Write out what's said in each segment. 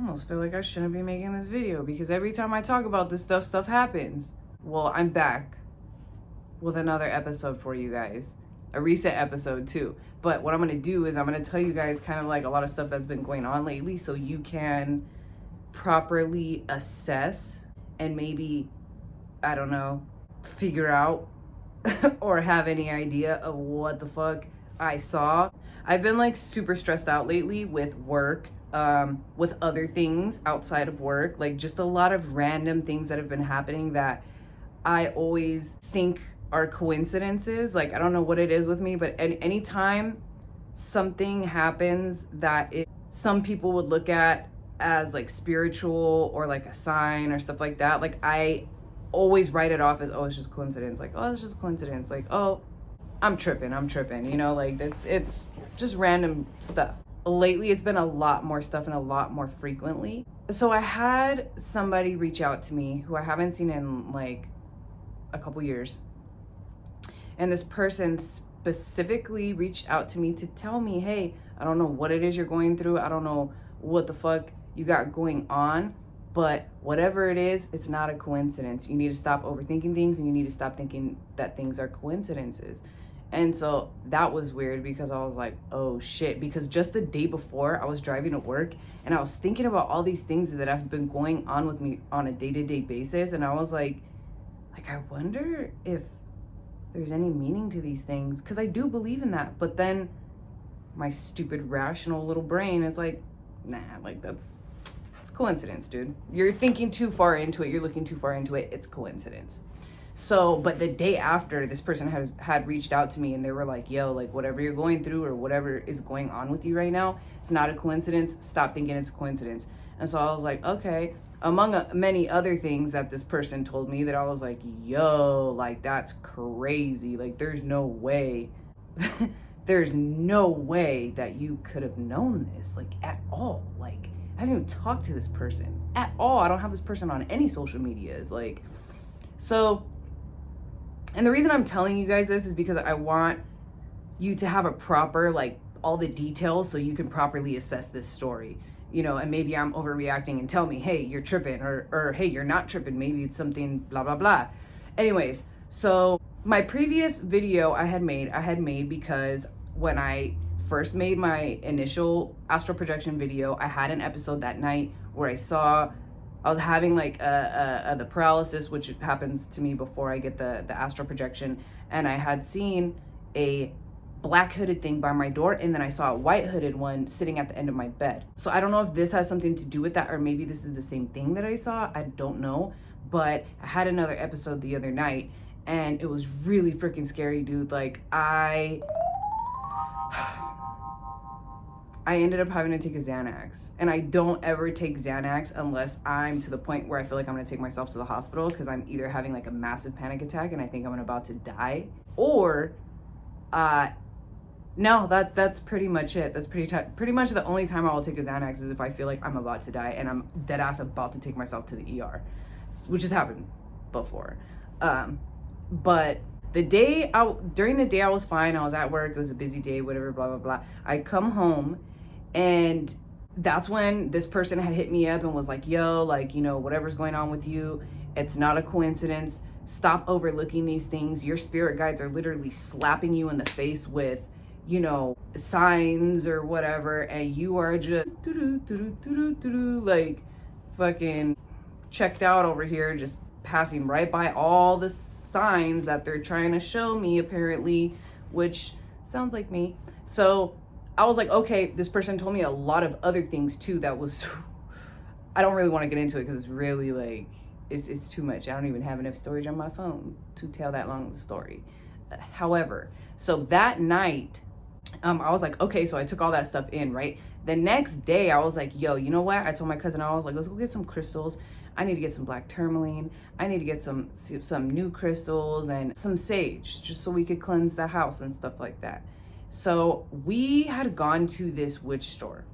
almost feel like I shouldn't be making this video because every time I talk about this stuff happens. Well, I'm back with another episode for you guys. A recent episode too. But what I'm going to do is I'm going to tell you guys kind of like a lot of stuff that's been going on lately so you can properly assess and maybe, I don't know, figure out or have any idea of what the fuck I saw. I've been like super stressed out lately with work, with other things outside of work, like just a lot of random things that have been happening that I always think are coincidences. Like, I don't know what it is with me, but anytime something happens that some people would look at as like spiritual or like a sign or stuff like that, like I always write it off as, oh, it's just coincidence. Like, oh, it's just coincidence. Like, oh, I'm tripping, you know, like it's just random stuff. Lately, it's been a lot more stuff and a lot more frequently. So I had somebody reach out to me who I haven't seen in like a couple years. And this person specifically reached out to me to tell me, hey, I don't know what it is you're going through. I don't know what the fuck you got going on, but whatever it is, it's not a coincidence. You need to stop overthinking things and you need to stop thinking that things are coincidences. And so that was weird because I was like, oh shit, because just the day before I was driving to work and I was thinking about all these things that have been going on with me on a day-to-day basis. And I was like, I wonder if there's any meaning to these things, because I do believe in that. But then my stupid rational little brain is like, nah, like it's coincidence, dude. You're thinking too far into it. You're looking too far into it. It's coincidence. So, but the day after, this person had reached out to me and they were like, yo, like whatever you're going through or whatever is going on with you right now, it's not a coincidence. Stop thinking it's a coincidence. And so I was like, okay. Among many other things that this person told me, that I was like, yo, like that's crazy. Like there's no way, there's no way that you could have known this, like at all. Like I haven't even talked to this person at all. I don't have this person on any social medias. Like, so, and the reason I'm telling you guys this is because I want you to have a proper, like all the details so you can properly assess this story. You know, and maybe I'm overreacting and tell me, hey, you're tripping, or hey, you're not tripping. Maybe it's something blah, blah, blah. Anyways, so my previous video I had made because when I first made my initial astral projection video, I had an episode that night where I was having like the paralysis, which happens to me before I get the astral projection. And I had seen a black hooded thing by my door, and then I saw a white hooded one sitting at the end of my bed. So I don't know if this has something to do with that, or maybe this is the same thing that I saw. I don't know. But I had another episode the other night and it was really freaking scary, dude. Like I ended up having to take a Xanax, and I don't ever take Xanax unless I'm to the point where I feel like I'm gonna take myself to the hospital because I'm either having like a massive panic attack and I think I'm about to die, or no, that's pretty much it. That's pretty much the only time I will take a Xanax is if I feel like I'm about to die and I'm dead ass about to take myself to the ER, which has happened before. But during the day I was fine. I was at work. It was a busy day, whatever, blah, blah, blah. I come home and that's when this person had hit me up and was like, yo, like, you know, whatever's going on with you, it's not a coincidence. Stop overlooking these things. Your spirit guides are literally slapping you in the face with, you know, signs or whatever, and you are just like fucking checked out over here, just passing right by all the signs that they're trying to show me, apparently, which sounds like me. So I was like, okay, this person told me a lot of other things too that was I don't really want to get into it because it's really like it's too much. I don't even have enough storage on my phone to tell that long of a story. However, so that night I was like, okay, so I took all that stuff in, right? The next day, I was like, yo, you know what? I told my cousin, I was like, let's go get some crystals. I need to get some black tourmaline. I need to get some new crystals and some sage, just so we could cleanse the house and stuff like that. So we had gone to this witch store.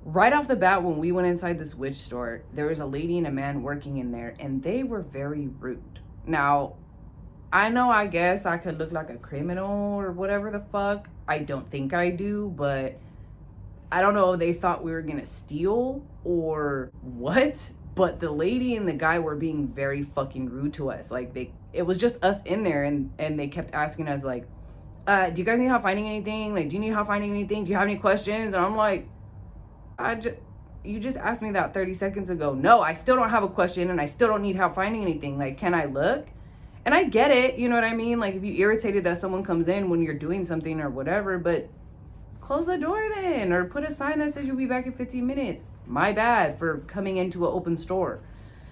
Right off the bat, when we went inside this witch store, there was a lady and a man working in there, and they were very rude. Now, I know, I guess I could look like a criminal or whatever the fuck. I don't think I do, but I don't know if they thought we were gonna steal or what, but the lady and the guy were being very fucking rude to us. Like it was just us in there, and they kept asking us like, do you guys need help finding anything? Like, do you need help finding anything? Do you have any questions? And I'm like, you just asked me that 30 seconds ago. No, I still don't have a question, and I still don't need help finding anything. Like, can I look? And I get it, you know what I mean? Like, if you irritated that someone comes in when you're doing something or whatever, but close the door then, or put a sign that says you'll be back in 15 minutes. My bad for coming into an open store.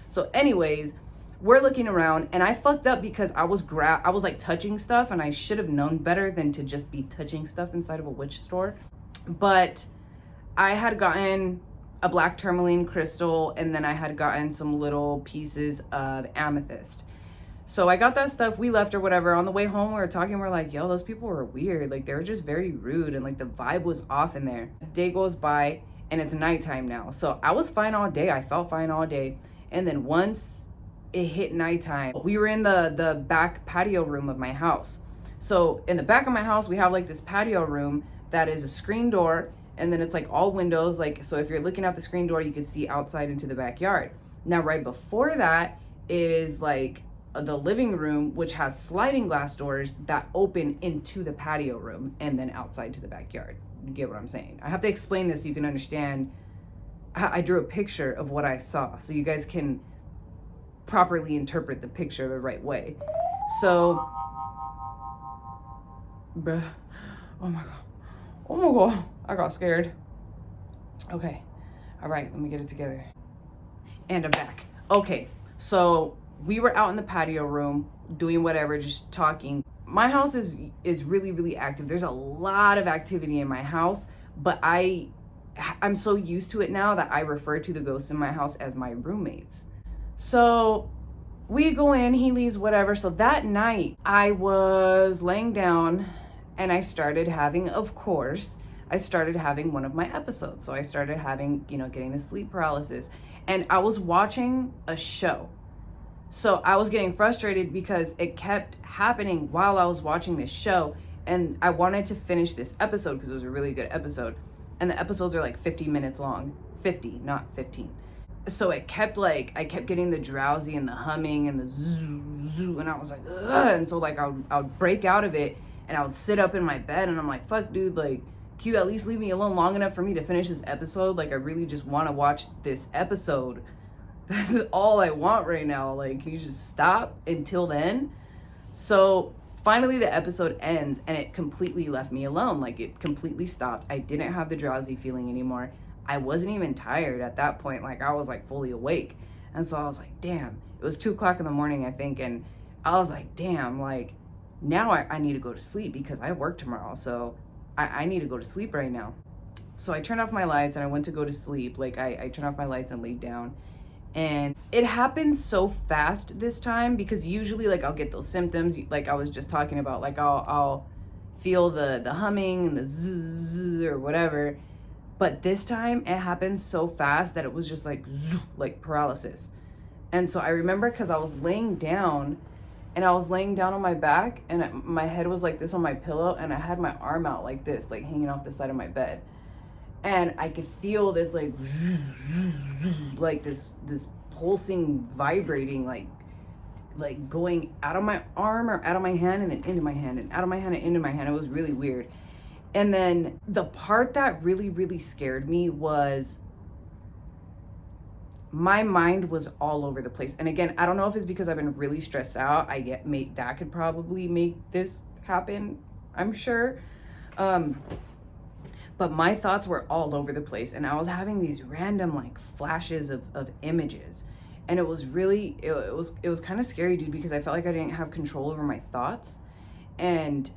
So anyways, we're looking around, and I fucked up because I was like touching stuff, and I should have known better than to just be touching stuff inside of a witch store. But I had gotten a black tourmaline crystal, and then I had gotten some little pieces of amethyst. So I got that stuff, we left or whatever. On the way home, we were talking, we're like, yo, those people were weird. Like, they were just very rude, and like the vibe was off in there. The day goes by, and it's nighttime now. So I was fine all day. I felt fine all day. And then once it hit nighttime, we were in the back patio room of my house. So in the back of my house, we have like this patio room that is a screen door, and then it's like all windows. Like, so if you're looking out the screen door, you could see outside into the backyard. Now, right before that is like the living room, which has sliding glass doors that open into the patio room and then outside to the backyard. You get what I'm saying? I have to explain this so you can understand. I drew a picture of what I saw so you guys can properly interpret the picture the right way. So, bruh, oh my God, I got scared. Okay, all right, let me get it together. And I'm back. Okay, so we were out in the patio room doing whatever, just talking. My house is really, really active. There's a lot of activity in my house, but I'm so used to it now that I refer to the ghosts in my house as my roommates. So we go in, he leaves, whatever. So that night I was laying down, and I started having one of my episodes. So I started having, getting the sleep paralysis, and I was watching a show. So I was getting frustrated because it kept happening while I was watching this show, and I wanted to finish this episode because it was a really good episode. And the episodes are like 50 minutes long. 50, not 15. So I kept getting the drowsy and the humming and the zoo, and I was like, ugh. And so like I would break out of it, and I would sit up in my bed, and I'm like, fuck, dude, like, can you at least leave me alone long enough for me to finish this episode? Like, I really just want to watch this episode. That's all I want right now. Like, can you just stop until then? So finally the episode ends, and it completely left me alone. Like, it completely stopped. I didn't have the drowsy feeling anymore. I wasn't even tired at that point. Like, I was like fully awake. And so I was like, damn. It was 2:00 in the morning, I think. And I was like, damn, like, now I need to go to sleep because I work tomorrow. So I need to go to sleep right now. So I turned off my lights, and I went to go to sleep. Like, I turned off my lights and laid down. And it happened so fast this time because usually, like, I'll get those symptoms like I was just talking about. Like, I'll feel the humming and the zzz or whatever. But this time it happened so fast that it was just like zzz, like paralysis. And so I remember because I was laying down, and I was laying down on my back, and my head was like this on my pillow, and I had my arm out like this, like hanging off the side of my bed. And I could feel this like this pulsing, vibrating, like going out of my arm or out of my hand and then into my hand and out of my hand and into my hand. It was really weird. And then the part that really, really scared me was my mind was all over the place. And again, I don't know if it's because I've been really stressed out. That could probably make this happen, I'm sure. But my thoughts were all over the place, and I was having these random like flashes of images, and it was really, it was kind of scary, dude, because I felt like I didn't have control over my thoughts. And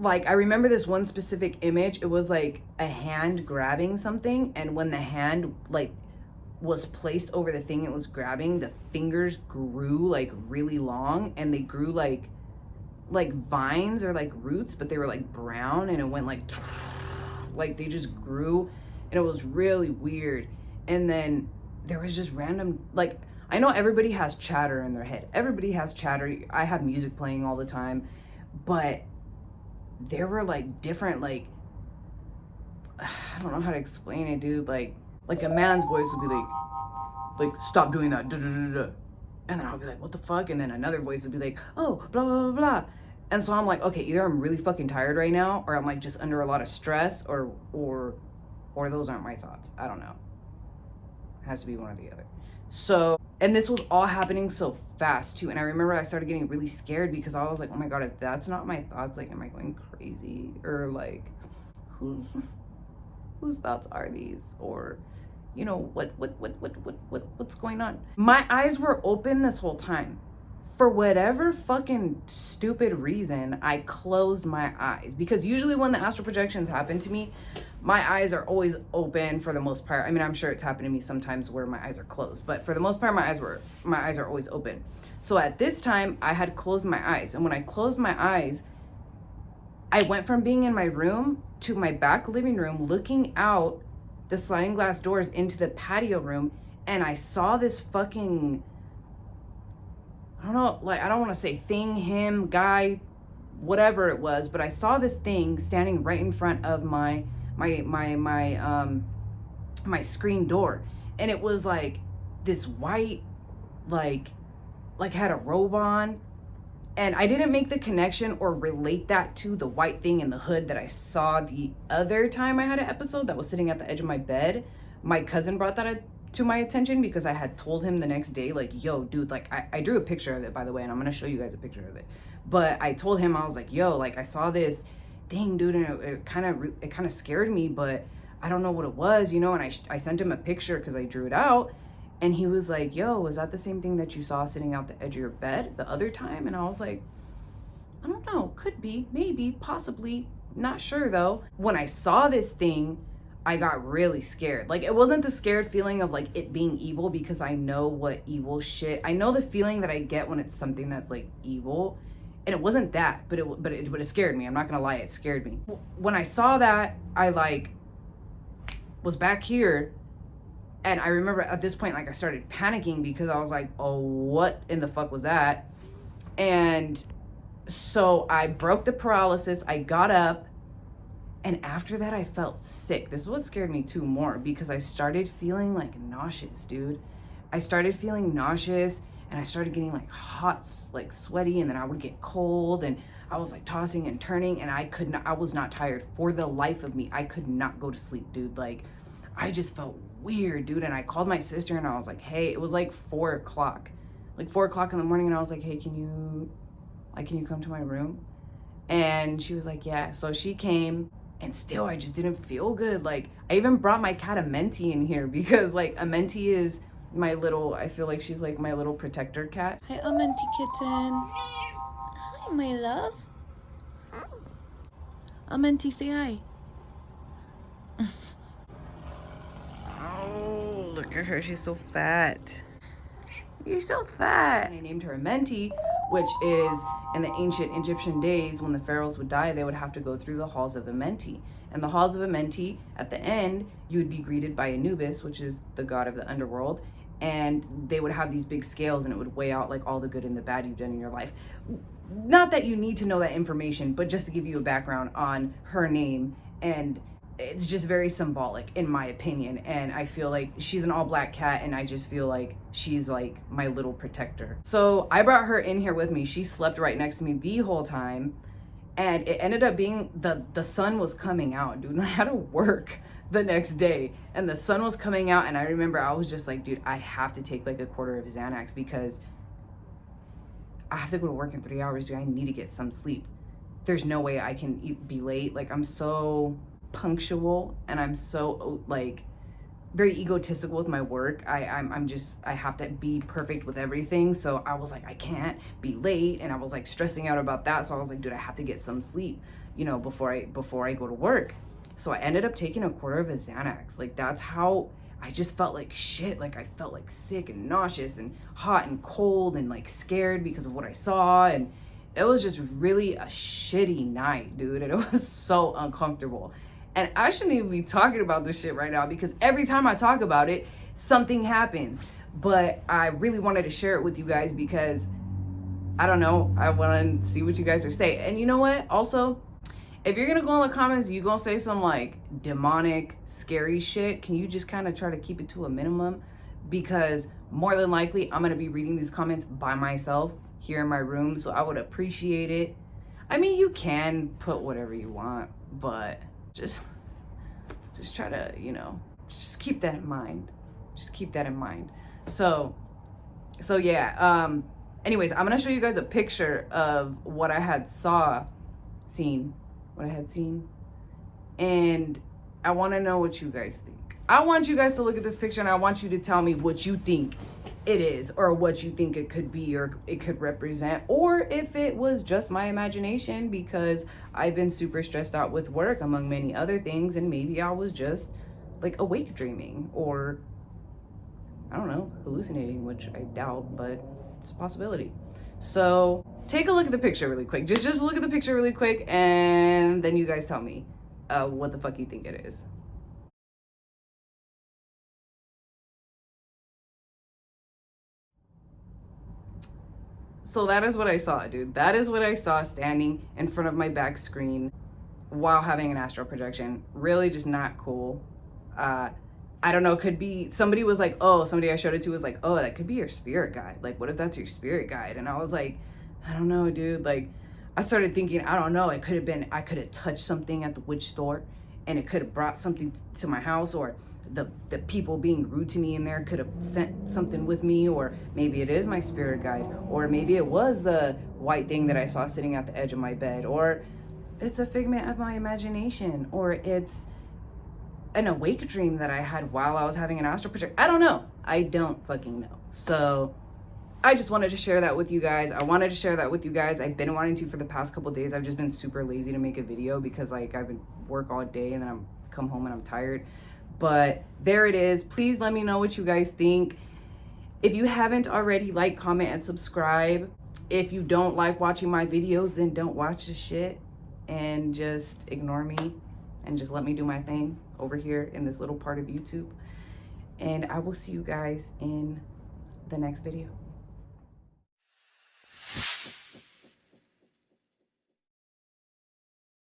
like, I remember this one specific image. It was like a hand grabbing something, and when the hand like was placed over the thing it was grabbing, the fingers grew like really long, and they grew like vines or like roots, but they were like brown, and it went like they just grew, and it was really weird. And then there was just random, like, I know everybody has chatter in their head. Everybody has chatter. I have music playing all the time, but there were like different, like I don't know how to explain it, dude. Like a man's voice would be like stop doing that, duh, duh, duh, duh. And then I'll be like, what the fuck? And then another voice would be like, oh, blah, blah, blah, blah. And so I'm like, okay, either I'm really fucking tired right now, or I'm like just under a lot of stress, or those aren't my thoughts. I don't know. It has to be one or the other. So, and this was all happening so fast too. And I remember I started getting really scared because I was like, oh my God, if that's not my thoughts, like, am I going crazy? Or like, whose thoughts are these? Or, you know, what's going on? My eyes were open this whole time. For whatever fucking stupid reason, I closed my eyes, because usually when the astral projections happen to me, my eyes are always open for the most part. I mean, I'm sure it's happened to me sometimes where my eyes are closed, but for the most part, my eyes are always open. So at this time, I had closed my eyes, and when I closed my eyes, I went from being in my room to my back living room, looking out the sliding glass doors into the patio room, and I saw this fucking, I don't know, like, I don't want to say thing, him, guy, whatever it was, but I saw this thing standing right in front of my screen door. And it was like this white, like had a robe on. And I didn't make the connection or relate that to the white thing in the hood that I saw the other time I had an episode that was sitting at the edge of my bed. My cousin brought that to my attention because I had told him the next day, like, yo, dude, like, I drew a picture of it, by the way, and I'm gonna show you guys a picture of it. But I told him, I was like, yo, like, I saw this thing, dude, and it kind of scared me, but I don't know what it was, you know. And I sent him a picture because I drew it out, and he was like, yo, was that the same thing that you saw sitting out the edge of your bed the other time? And I was like, I don't know, could be, maybe, possibly, not sure though. When I saw this thing, I got really scared. Like, it wasn't the scared feeling of like it being evil, because I know what evil shit, I know the feeling that I get when it's something that's like evil, and it wasn't that, but it scared me. I'm not gonna lie, it scared me. When I saw that, I like was back here, and I remember at this point, like, I started panicking because I was like, oh, what in the fuck was that? And so I broke the paralysis, I got up, and after that, I felt sick. This is what scared me too more, because I started feeling like nauseous, dude. I started feeling nauseous, and I started getting like hot, like sweaty, and then I would get cold, and I was like tossing and turning, and I was not tired for the life of me. I could not go to sleep, dude. Like, I just felt weird, dude. And I called my sister, and I was like, hey, it was like 4 o'clock, like 4 o'clock in the morning. And I was like, hey, can you come to my room? And she was like, yeah. So she came. And still, I just didn't feel good. Like, I even brought my cat Amenti in here because, like, Amenti is my little, I feel like she's like my little protector cat. Hi, Amenti kitten. Hi, my love. Amenti, say hi. Oh, look at her. She's so fat. You're so fat. And I named her Amenti, which is, in the ancient Egyptian days, when the pharaohs would die, they would have to go through the halls of Amenti. And the halls of Amenti, at the end, you would be greeted by Anubis, which is the god of the underworld. And they would have these big scales, and it would weigh out like all the good and the bad you've done in your life. Not that you need to know that information, but just to give you a background on her name. And it's just very symbolic, in my opinion. And I feel like she's an all black cat, and I just feel like she's like my little protector. So I brought her in here with me. She slept right next to me the whole time, and it ended up being the sun was coming out, dude. And I had to work the next day, and the sun was coming out, and I remember I was just like, dude, I have to take like a quarter of Xanax because I have to go to work in 3 hours, dude. I need to get some sleep. There's no way I can be late. Like, I'm so punctual, and I'm so like very egotistical with my work. I have to be perfect with everything. So I was like, I can't be late, and I was like stressing out about that. So I was like, dude, I have to get some sleep, you know, before I go to work. So I ended up taking a quarter of a Xanax. Like, that's how I just felt like shit. Like, I felt like sick and nauseous and hot and cold and like scared because of what I saw. And it was just really a shitty night, dude. And it was so uncomfortable. And I shouldn't even be talking about this shit right now, because every time I talk about it, something happens. But I really wanted to share it with you guys because, I don't know, I want to see what you guys are saying. And you know what? Also, if you're gonna go in the comments, you gonna say some like demonic, scary shit, can you just kind of try to keep it to a minimum? Because more than likely, I'm gonna be reading these comments by myself here in my room, so I would appreciate it. I mean, you can put whatever you want, but just try to, you know, just keep that in mind. Just keep that in mind. So yeah. Anyways, I'm gonna show you guys a picture of what I had seen, and I want to know what you guys think. I want you guys to look at this picture, and I want you to tell me what you think it is, or what you think it could be, or it could represent, or if it was just my imagination because I've been super stressed out with work, among many other things, and maybe I was just like awake dreaming, or I don't know, hallucinating, which I doubt, but it's a possibility. So take a look at the picture really quick. Just look at the picture really quick, and then you guys tell me what the fuck you think it is. So that is what I saw, dude. That is what I saw standing in front of my back screen while having an astral projection. Really just not cool. I don't know, could be, somebody was like, oh, somebody I showed it to was like, oh, that could be your spirit guide. Like, what if that's your spirit guide? And I was like, I don't know, dude. Like, I started thinking, I don't know, it could have been, I could have touched something at the witch store and it could have brought something to my house, or the people being rude to me in there could have sent something with me, or maybe it is my spirit guide, or maybe it was the white thing that I saw sitting at the edge of my bed, or it's a figment of my imagination, or it's an awake dream that I had while I was having an astral projection. I don't know. I don't fucking know. So I just wanted to share that with you guys. I've been wanting to for the past couple days. I've just been super lazy to make a video because like I've been work all day and then I'm come home and I'm tired. But there it is. Please let me know what you guys think. If you haven't already, like, comment, and subscribe. If you don't like watching my videos, then don't watch the shit and just ignore me and just let me do my thing over here in this little part of YouTube. And I will see you guys in the next video.